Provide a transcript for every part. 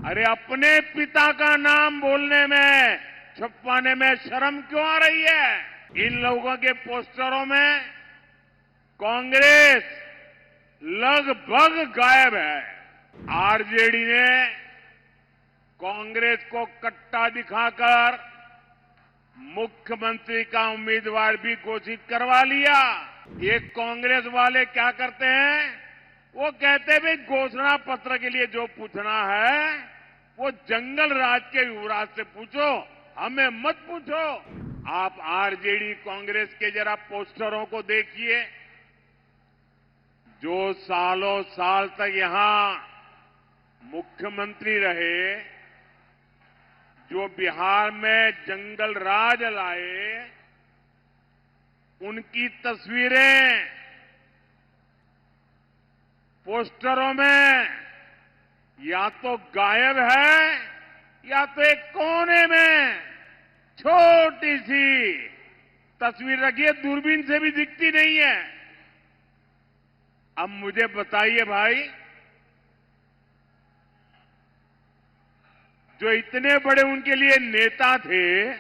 अरे अपने पिता का नाम बोलने में, छुपवाने में शर्म क्यों आ रही है? इन लोगों के पोस्टरों में कांग्रेस लगभग गायब है। आरजेडी ने कांग्रेस को कट्टा दिखाकर मुख्यमंत्री का उम्मीदवार भी घोषित करवा लिया। ये कांग्रेस वाले क्या करते हैं? वो कहते हैं भाई घोषणा पत्र के लिए जो पूछना है वो जंगल राज के युवराज से पूछो, हमें मत पूछो। आप आरजेडी कांग्रेस के जरा पोस्टरों को देखिए, जो सालों साल तक यहां मुख्यमंत्री रहे, जो बिहार में जंगल राज लाए, उनकी तस्वीरें पोस्टरों में या तो गायब है या तो एक कोने में छोटी सी तस्वीर रखी है, दूरबीन से भी दिखती नहीं है। अब मुझे बताइए भाई, जो इतने बड़े उनके लिए नेता थे,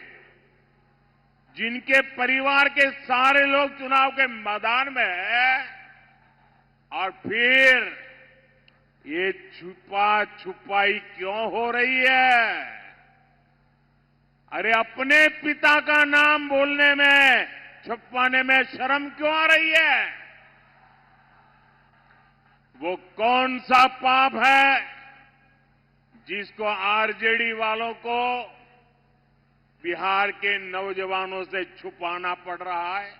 जिनके परिवार के सारे लोग चुनाव के मैदान में हैं, और फिर ये छुपा छुपाई क्यों हो रही है? अरे अपने पिता का नाम बोलने में, छुपवाने में शर्म क्यों आ रही है? वो कौन सा पाप है जिसको आरजेडी वालों को बिहार के नौजवानों से छुपाना पड़ रहा है?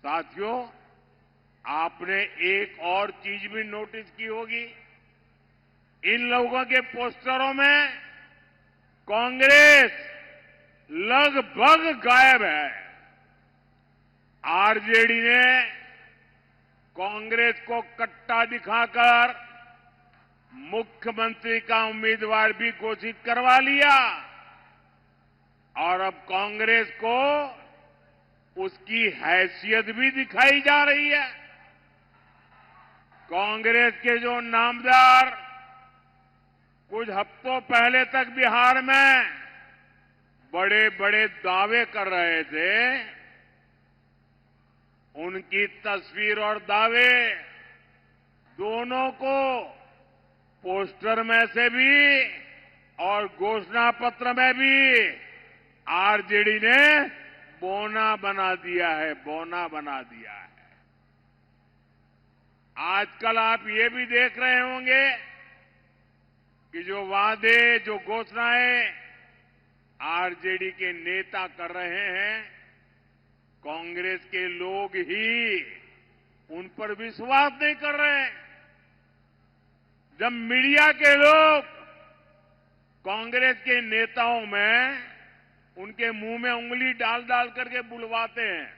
साथियों, आपने एक और चीज भी नोटिस की होगी, इन लोगों के पोस्टरों में कांग्रेस लगभग गायब है। आरजेडी ने कांग्रेस को कट्टा दिखाकर मुख्यमंत्री का उम्मीदवार भी घोषित करवा लिया, और अब कांग्रेस को उसकी हैसियत भी दिखाई जा रही है। कांग्रेस के जो नामदार कुछ हफ्तों पहले तक बिहार में बड़े बड़े दावे कर रहे थे, उनकी तस्वीर और दावे दोनों को पोस्टर में से भी और घोषणा पत्र में भी आरजेडी ने बोना बना दिया है, बोना बना दिया है। आजकल आप ये भी देख रहे होंगे कि जो वादे, जो घोषणाएं आरजेडी के नेता कर रहे हैं, कांग्रेस के लोग ही उन पर विश्वास नहीं कर रहे हैं। जब मीडिया के लोग कांग्रेस के नेताओं में उनके मुंह में उंगली डाल डाल करके बुलवाते हैं,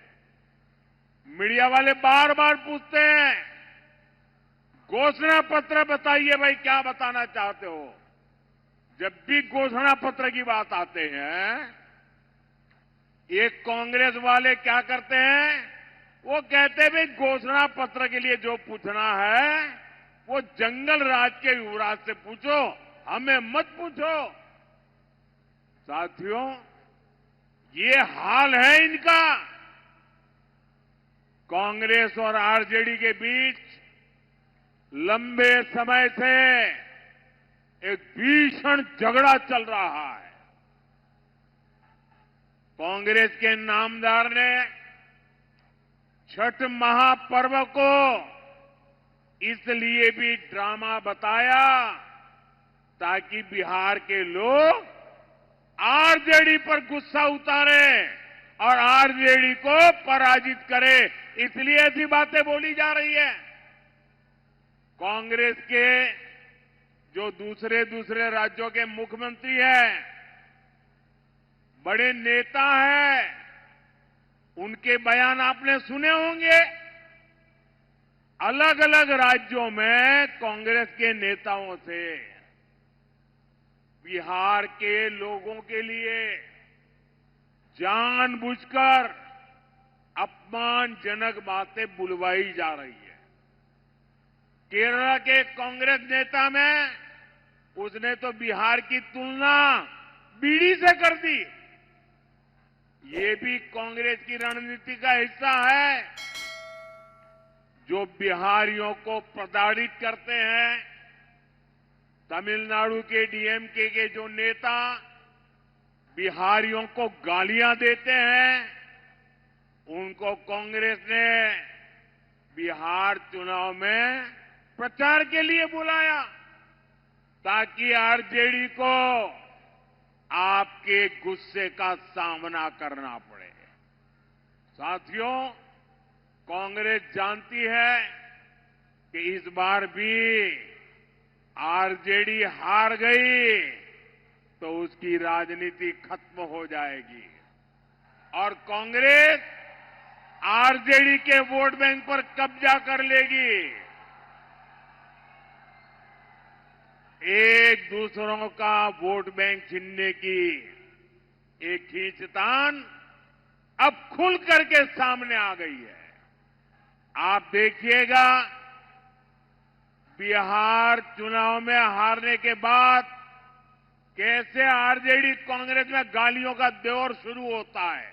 मीडिया वाले बार बार पूछते हैं घोषणा पत्र बताइए भाई, क्या बताना चाहते हो? जब भी घोषणा पत्र की बात आते हैं, ये कांग्रेस वाले क्या करते हैं? वो कहते हैं भाई घोषणा पत्र के लिए जो पूछना है वो जंगल राज के युवराज से पूछो, हमें मत पूछो। साथियों, ये हाल है इनका। कांग्रेस और आरजेडी के बीच लंबे समय से एक भीषण झगड़ा चल रहा है। कांग्रेस के नामदार ने छठ महापर्व को इसलिए भी ड्रामा बताया ताकि बिहार के लोग आरजेडी पर गुस्सा उतारे और आरजेडी को पराजित करे, इसलिए ऐसी बातें बोली जा रही है। कांग्रेस के जो दूसरे दूसरे राज्यों के मुख्यमंत्री हैं, बड़े नेता हैं, उनके बयान आपने सुने होंगे। अलग अलग राज्यों में कांग्रेस के नेताओं से बिहार के लोगों के लिए जानबूझकर अपमानजनक बातें बुलवाई जा रही है। केरल के कांग्रेस नेता में उसने तो बिहार की तुलना बीड़ी से कर दी। ये भी कांग्रेस की रणनीति का हिस्सा है। जो बिहारियों को प्रताड़ित करते हैं, तमिलनाडु के डीएमके के जो नेता बिहारियों को गालियां देते हैं, उनको कांग्रेस ने बिहार चुनाव में प्रचार के लिए बुलाया ताकि आरजेडी को आपके गुस्से का सामना करना पड़े। साथियों, कांग्रेस जानती है कि इस बार भी आरजेडी हार गई तो उसकी राजनीति खत्म हो जाएगी और कांग्रेस आरजेडी के वोट बैंक पर कब्जा कर लेगी। एक दूसरों का वोट बैंक छीनने की एक खींचतान अब खुल करके सामने आ गई है। आप देखिएगा, बिहार चुनाव में हारने के बाद कैसे आरजेडी कांग्रेस में गालियों का दौर शुरू होता है।